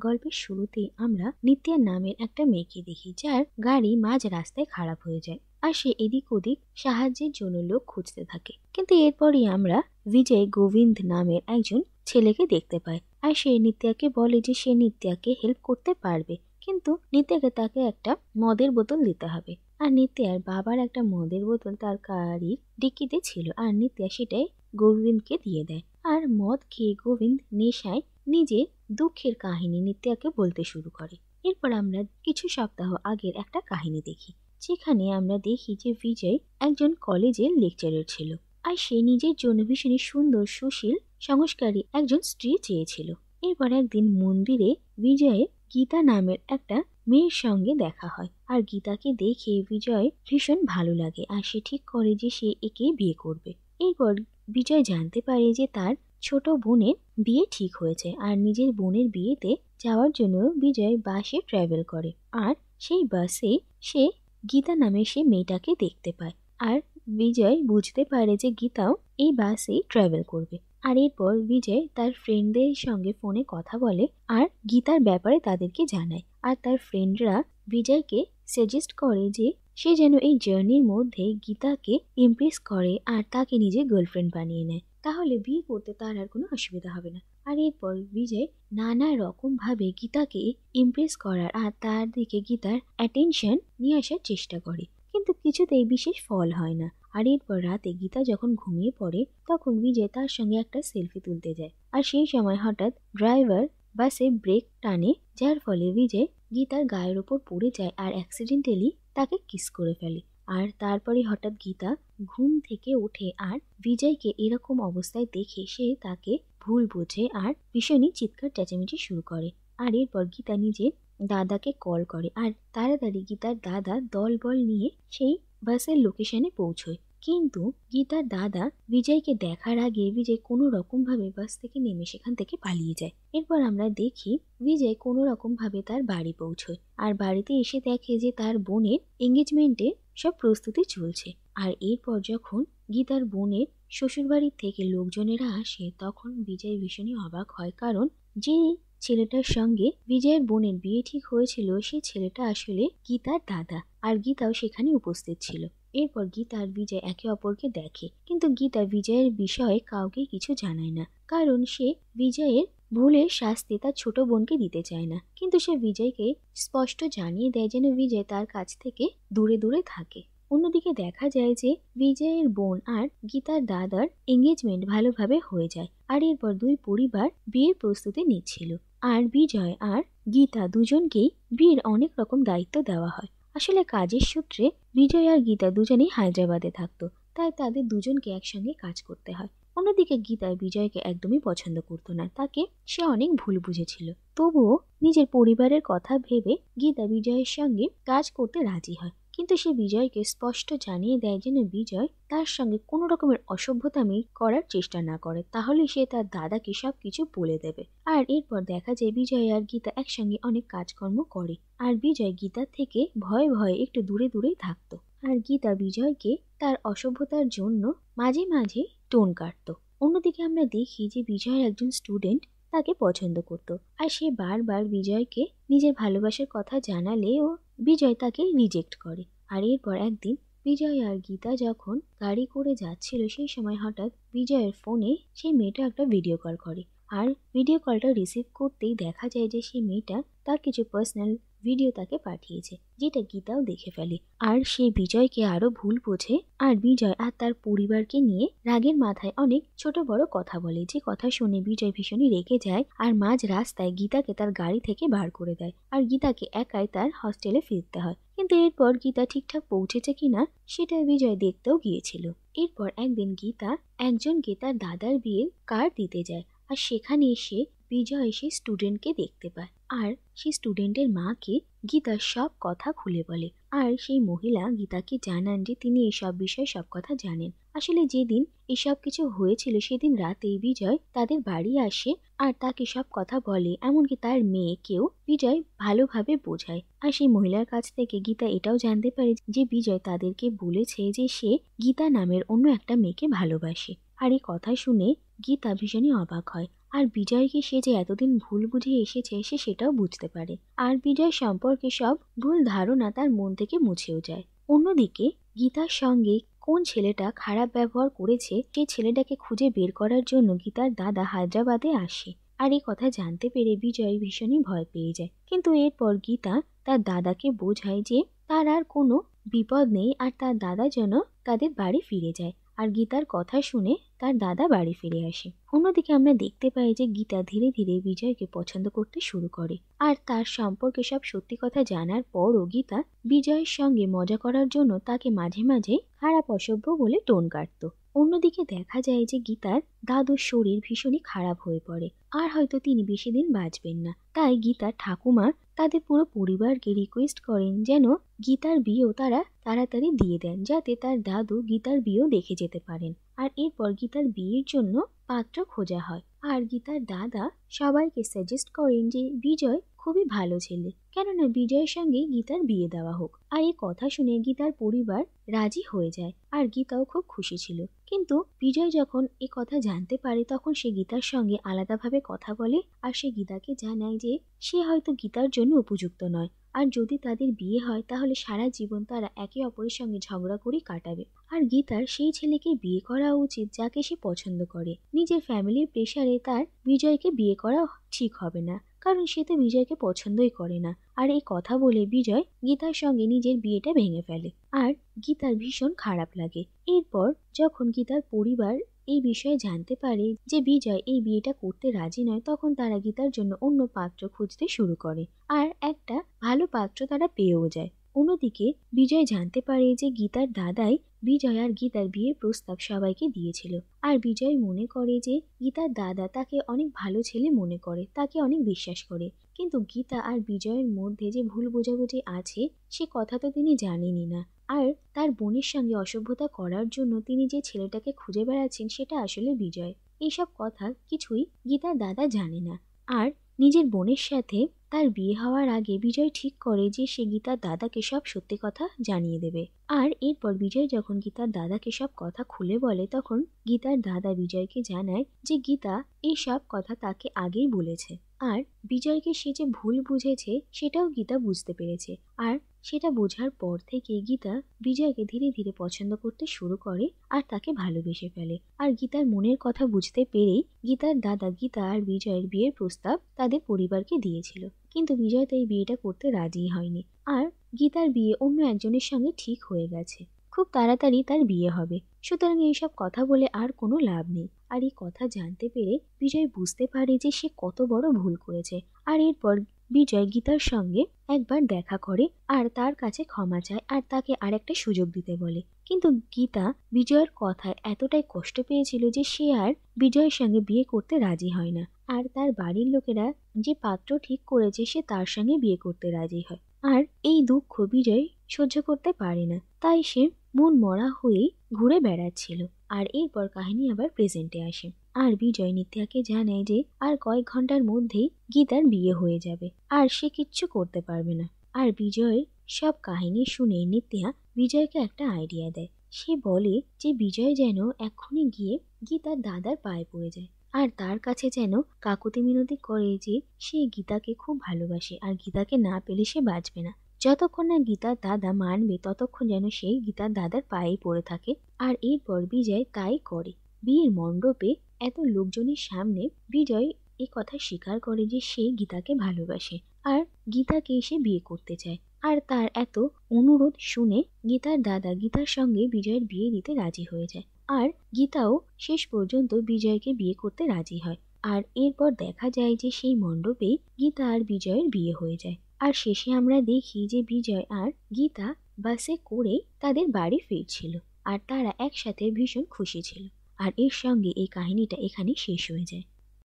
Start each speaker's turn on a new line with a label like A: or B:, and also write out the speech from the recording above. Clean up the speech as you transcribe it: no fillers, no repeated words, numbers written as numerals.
A: গল্পের শুরুতেই আমরা নিত্যা নামের একটা মেয়েকে দেখি, যার গাড়ি মাঝ রাস্তায় খারাপ হয়ে যায় আর সে এদিক ওদিক সাহায্যের জন্য লোক খুঁজতে থাকে। কিন্তু এরপরই আমরা বিজয় গোবিন্দ নামের একজন ছেলেকে দেখতে পাই আর সে নিত্যাকে বলে যে সে নিত্যাকে হেল্প করতে পারবে, কিন্তু নিত্যাকে তাকে একটা মদের বোতল দিতে হবে। আর নিত্যার বাবার একটা মদের বোতল তার গাড়ির ডিক্কিতে ছিল আর নিত্যা সেটাই গোবিন্দকে দিয়ে দেয়। আর মদ খেয়ে গোবিন্দ নেশায় নিজের দুঃখের কাহিনী নিত্যাকে বলতে শুরু করে। এরপর আমরা কিছু সপ্তাহ আগের একটা কাহিনী দেখি, যেখানে আমরা দেখি যে বিজয় একজন কলেজের লেকচারার ছিল আর সে নিজের জন্য ভীষণই সুন্দর সুশীল সংস্কারী একজন স্ত্রী চেয়েছিল। এরপর একদিন মন্দিরে বিজয়ের গীতা নামের একটা মেয়ের সঙ্গে দেখা হয় আর গীতাকে দেখে বিজয় ভীষণ ভালো লাগে আর সে ঠিক করে যে সে একে বিয়ে করবে। এরপর বিজয় জানতে পারে যে তার ছোট বোনের বিয়ে ঠিক হয়েছে আর নিজের বোনের বিয়েতে যাওয়ার জন্য বিজয় বাসে ট্রাভেল করে আর সেই বাসে সে গীতা নামে সে মেয়েটাকে দেখতে পায় আর বিজয় বুঝতে পারে যে গীতাও এই বাসেই ট্রাভেল করবে। আর এরপর বিজয় তার ফ্রেন্ডদের সঙ্গে ফোনে কথা বলে আর গীতার ব্যাপারে তাদেরকে জানায় আর তার ফ্রেন্ডরা বিজয়কে সাজেস্ট করে যে সে যেন এই জার্নির মধ্যে গীতাকে ইমপ্রেস করে আর তাকে নিজের গার্লফ্রেন্ড বানিয়ে নেয়, তাহলে বিয়ে করতে তার আর কোনো অসুবিধা হবে না। আর এরপর বিজয় নানা রকম ভাবে গীতাকে ইমপ্রেস করার আর তার দিকে গীতার অ্যাটেনশন নিয়ে আসার চেষ্টা করে, কিন্তু কিছুতেই বিশেষ ফল হয় না। আর এরপর রাতে গীতা যখন ঘুমিয়ে পড়ে তখন বিজয় তার সঙ্গে একটা সেলফি তুলতে যায় আর সেই সময় হঠাৎ ড্রাইভার বাসে ব্রেক টানে, যার ফলে বিজয় গীতার গায়ের ওপর পড়ে যায় আর অ্যাক্সিডেন্টালি তাকে কিস করে ফেলে। আর তারপরে হঠাৎ গীতা ঘুম থেকে ওঠে আর বিজয়কে এরকম অবস্থায় দেখে সে তাকে ভুল বোঝে আর ভীষণই চিৎকার চেঁচামেচি শুরু করে। আর এরপর গীতা নিজের দাদাকে কল করে আর তাড়াতাড়ি গীতার দাদা দলবল নিয়ে সেই বাসের লোকেশনে পৌঁছয়। কিন্তু গীতার দাদা বিজয়কে দেখার আগে বিজয় কোনো রকম ভাবে বাস থেকে নেমে সেখান থেকে পালিয়ে যায়। এরপর আমরা দেখি বিজয় কোনো রকম ভাবে তার বাড়ি পৌঁছয় আর বাড়িতে এসে দেখে যে তার বোনের এঙ্গেজমেন্টের সব প্রস্তুতি চলছে। আর এরপর যখন গীতার বোনের শ্বশুরবাড়ির থেকে লোকজনেরা আসে তখন বিজয় ভীষণই অবাক হয়, কারণ যে ছেলেটার সঙ্গে বিজয়ের বোনের বিয়ে ঠিক হয়েছিল সেই ছেলেটা আসলে গীতার দাদা আর গীতাও সেখানে উপস্থিত ছিল। এরপর গীতা আর বিজয় একে অপরকে দেখে, কিন্তু গীতা বিজয়ের বিষয়ে কাউকে কিছু জানায় না, কারণ সে বিজয়ের ভুলের শাস্তি তার ছোট বোনকে দিতে চায় না। কিন্তু সে বিজয়কে স্পষ্ট জানিয়ে দেয় যেন বিজয় তার কাছ থেকে দূরে দূরে থাকে। অন্যদিকে দেখা যায় যে বিজয়ের বোন আর গীতার দাদার এঙ্গেজমেন্ট ভালোভাবে হয়ে যায় আর এরপর দুই পরিবার বিয়ের প্রস্তুতি নিচ্ছিল আর বিজয় আর গীতা দুজনকেই বিয়ের অনেক রকম দায়িত্ব দেওয়া হয়। আসলে কাজের সূত্রে বিজয় আর গীতা দুজনেই হায়দ্রাবাদে থাকতো, তাই তাদের দুজনকে একসঙ্গে কাজ করতে হয়। অন্যদিকে গীতা বিজয়কে একদমই পছন্দ করতো না, তাকে সে অনেক ভুল বুঝেছিল। তবুও নিজের পরিবারের কথা ভেবে গীতা বিজয়ের সঙ্গে কাজ করতে রাজি হয়, কিন্তু সে বিজয়কে স্পষ্ট জানিয়ে দেয় যেন বিজয় তার সঙ্গে কোনো রকমের অসভ্যতামি করার চেষ্টা না করে, তাহলে সে তার দাদাকে সবকিছু বলে দেবে। আর এরপর দেখা যায় বিজয় আর গীতা একসঙ্গে অনেক কাজকর্ম করে আর বিজয় গীতার থেকে ভয়ে ভয়ে একটু দূরে দূরেই থাকতো আর গীতা বিজয়কে তার অসভ্যতার জন্য মাঝে মাঝে টোন কাটতো। অন্যদিকে আমরা দেখি যে বিজয়ের একজন স্টুডেন্ট তাকে পছন্দ করত আর সে বারবার বিজয়কে নিজের ভালোবাসার কথা জানালেও বিজয় তাকে রিজেক্ট করে। আর এরপর একদিন বিজয় আর গীতা যখন গাড়ি করে যাচ্ছিল সেই সময় হঠাৎ বিজয়ের ফোনে সেই মেয়েটা একটা ভিডিও কল করে আর ভিডিও কলটা রিসিভ করতেই দেখা যায় যে সেই মেয়েটা তার কিছু পার্সোনাল ভিডিও তাকে পাঠিয়েছে, যেটা গীতাও দেখে ফেলে আর সে বিজয়কে আরো ভুল বোঝে আর বিজয় আর তার পরিবারকে নিয়ে রাগের মাথায় অনেক ছোট বড় কথা বলে, যে কথা শুনে বিজয় ভীষণই রেগে যায় আর মাঝ রাস্তায় গীতাকে তার গাড়ি থেকে বার করে দেয় আর গীতাকে একাই তার হস্টেলে ফিরতে হয়। কিন্তু এরপর গীতা ঠিকঠাক পৌঁছেছে কিনা সেটা বিজয় দেখতেও গিয়েছিল। এরপর একদিন গীতা একজনকে তার দাদার বিয়ের কার্ড দিতে যায় আর সেখানে এসে বিজয় সেই স্টুডেন্টকে দেখতে পায় আর সেই স্টুডেন্টের মাকে গীতা সব কথা খুলে বলে আর সেই মহিলা গীতাকে জানান যে তিনি এসব বিষয়ে সব কথা জানেন। আসলে যেদিন এসব কিছু হয়েছিল সেদিন রাতেই বিজয় তাদের বাড়ি আসে আর তাকে সব কথা বলে, এমনকি তার মেয়েকেও বিজয় ভালোভাবে বোঝায়। আর সেই মহিলার কাছ থেকে গীতা এটাও জানতে পারে যে বিজয় তাদেরকে বলেছে যে সে গীতা নামের অন্য একটা মেয়েকে ভালোবাসে। আর এই কথা শুনে গীতা ভীষণই অবাক হয় আর বিজয়কে সে যে এতদিন ভুল বুঝে এসেছে সে সেটাও বুঝতে পারে। আর বিজয় সম্পর্কে সব ভুল ধারণা তার মন থেকে মুছেও যায়। অন্যদিকে গীতার সঙ্গে কোন ছেলেটা খারাপ ব্যবহার করেছে সেই ছেলেটাকে খুঁজে বের করার জন্য গীতার দাদা হায়দ্রাবাদে আসে। আর এই কথা জানতে পেরে বিজয় ভীষণই ভয় পেয়ে যায়। কিন্তু এরপর গীতা তার দাদাকে বোঝায় যে তার আর কোনো বিপদ নেই আর তার দাদা যেন তাদের বাড়ি ফিরে যায়। আর গীতার কথা শুনে তার দাদা বাড়ি ফিরে আসে। অন্যদিকে আমরা দেখতে পাই যে গীতা ধীরে ধীরে বিজয়কে পছন্দ করতে শুরু করে। আর তার সম্পর্কে সব সত্যি কথা জানার পরও গীতা বিজয়ের সঙ্গে মজা করার জন্য তাকে মাঝে মাঝে খারাপ অসভ্য বলে টোন কাটতো। অন্যদিকে দেখা যায় যে গীতার দাদুর শরীর ভীষণই খারাপ হয়ে পড়ে আর হয়তো তিনি বেশি দিন বাঁচবেন না। তাই গীতার ঠাকুমা তাদের পুরো পরিবারকে রিকোয়েস্ট করেন যেন গীতার বিয়েও তারা তাড়াতাড়ি দিয়ে দেন, যাতে তার দাদু গীতার বিয়েও দেখে যেতে পারেন। আর এরপর গীতার বিয়ের জন্য পাত্র খোঁজা হয়। আর গীতার দাদা সবাইকে সাজেস্ট করেন যে বিজয় খুবই ভালো ছেলে, কেননা বিজয়ের সঙ্গে গীতার বিয়ে দেওয়া হোক। আর এই কথা শুনে গীতার পরিবার রাজি হয়ে যায় আর গীতাও খুব খুশি ছিল। কিন্তু বিজয় যখন এ কথা জানতে পারে তখন সে গীতার সঙ্গে আলাদাভাবে কথা বলে আর সে গীতাকে জানায় যে সে হয়তো গীতার জন্য উপযুক্ত নয়, আর যদি তাদের বিয়ে হয় তাহলে সারা জীবন তারা একে অপরের সঙ্গে ঝগড়া করে কাটাবে। আর গীতার সেই ছেলেকে বিয়ে করা উচিত যাকে সে পছন্দ করে। নিজের ফ্যামিলির প্রেসারে তার বিজয়কে বিয়ে করা ঠিক হবে না, কারণ সে তো বিজয়কে পছন্দই করে না। আর এই কথা বলে বিজয় গীতার সঙ্গে নিজের বিয়েটা ভেঙে ফেলে আর গীতার ভীষণ খারাপ লাগে। এরপর যখন গীতার পরিবার এই বিষয়ে জানতে পারে যে বিজয় এই বিয়েটা করতে রাজি নয়, তখন তারা গীতার জন্য অন্য পাত্র খুঁজতে শুরু করে আর একটা ভালো পাত্র তারা পেয়েও যায়। অন্যদিকে বিজয় জানতে পারে যে গীতার দাদাই বিজয় আর গীতার বিয়ের প্রস্তাব সবাইকে দিয়েছিল। আর বিজয় মনে করে যে গীতার দাদা তাকে অনেক ভালো ছেলে মনে করে, তাকে অনেক বিশ্বাস করে। কিন্তু গীতা আর বিজয়ের মধ্যে যে ভুল বোঝাবুঝি আছে সে কথা তো তিনি জানেনই না। আর তার বোনের সঙ্গে অসভ্যতা করার জন্য তিনি যে ছেলেটাকে খুঁজে বেড়াচ্ছেন সেটা আসলে বিজয়। এইসব কথা কিছুই গীতার দাদা জানে না। আর নিজের বোনের সাথে তার বিয়ে হওয়ার আগে বিজয় ঠিক করে যে সে গীতার দাদাকে সব সত্যি কথা জানিয়ে দেবে। আর এরপর বিজয় যখন গীতার দাদাকে সব কথা খুলে বলে তখন গীতার দাদা বিজয়কে জানায় যে গীতা এই সব কথা তাকে আগেই বলেছে। আর বিজয়কে সে যে ভুল বুঝেছে সেটাও গীতা বুঝতে পেরেছে। আর সেটা বোঝার পর থেকে গীতা বিজয়কে ধীরে ধীরে পছন্দ করতে শুরু করে আর তাকে ভালোবেসে ফেলে। আর গীতার মনের কথা বুঝতে পেরেই গীতার দাদা গীতা আর বিজয়ের বিয়ের প্রস্তাব তাদের পরিবারকে দিয়েছিল। কিন্তু বিজয় তো এই বিয়েটা করতে রাজি হয়নি আর গীতার বিয়ে অন্য একজনের সঙ্গে ঠিক হয়ে গেছে। খুব তাড়াতাড়ি তার বিয়ে হবে, সুতরাং এইসব কথা বলে আর কোনো লাভ নেই। আর এই কথা জানতে পেরে বিজয় বুঝতে পারে যে সে কত বড় ভুল করেছে। আর এরপর বিজয় গীতার সঙ্গে একবার দেখা করে আর তার কাছে ক্ষমা চায় আর তাকে আর একটা সুযোগ দিতে বলে। কিন্তু গীতা বিজয়ের কথায় এতটাই কষ্ট পেয়েছিল যে সে আর বিজয়ের সঙ্গে বিয়ে করতে রাজি হয় না। আর তার বাড়ির লোকেরা যে পাত্র ঠিক করেছে সে তার সঙ্গে বিয়ে করতে রাজি হয়। আর এই দুঃখ বিজয় সহ্য করতে পারে না, তাই সে মন মরা হয়ে ঘুরে বেড়াচ্ছিল। আর এরপর কাহিনী আবার প্রেজেন্টে আসে আর বিজয় নিত্যাকে জানায় যে আর কয়েক ঘন্টার মধ্যেই গীতার বিয়ে হয়ে যাবে আর সে কিচ্ছু করতে পারবে না। আর বিজয়ের সব কাহিনী শুনে নিত্যা বিজয়কে একটা আইডিয়া দেয়। সে বলে যে বিজয় যেন এক্ষুনি গিয়ে গীতার দাদার পায়ে পড়ে যায় আর তার কাছে যেন কাকুতি মিনতি করে যে সে গীতাকে খুব ভালোবাসে আর গীতাকে না পেলে সে বাঁচবে না। যতক্ষণ না গীতার দাদা মানবে ততক্ষণ যেন সে গীতার দাদার পায়েই পড়ে থাকে। আর এরপর বিজয় তাই করে। বিয়ের মণ্ডপে এত লোকজনের সামনে বিজয় এই কথা স্বীকার করে যে সে গীতাকে ভালোবাসে আর গীতাকে সে বিয়ে করতে চায়। আর তার এত অনুরোধ শুনে গীতার দাদা গীতার সঙ্গে বিজয়ের বিয়ে দিতে রাজি হয়ে যায় আর গীতাও শেষ পর্যন্ত বিজয়কে বিয়ে করতে রাজি হয়। আর এরপর দেখা যায় যে সেই মণ্ডপেই গীতা আর বিজয়ের বিয়ে হয়ে যায়। আর শেষে আমরা দেখি যে বিজয় আর গীতা বাসে করে তাদের বাড়ি ফিরছিল আর তারা একসাথে ভীষণ খুশি ছিল। আর এর সঙ্গে এই কাহিনীটা এখানেই শেষ হয়ে যায়।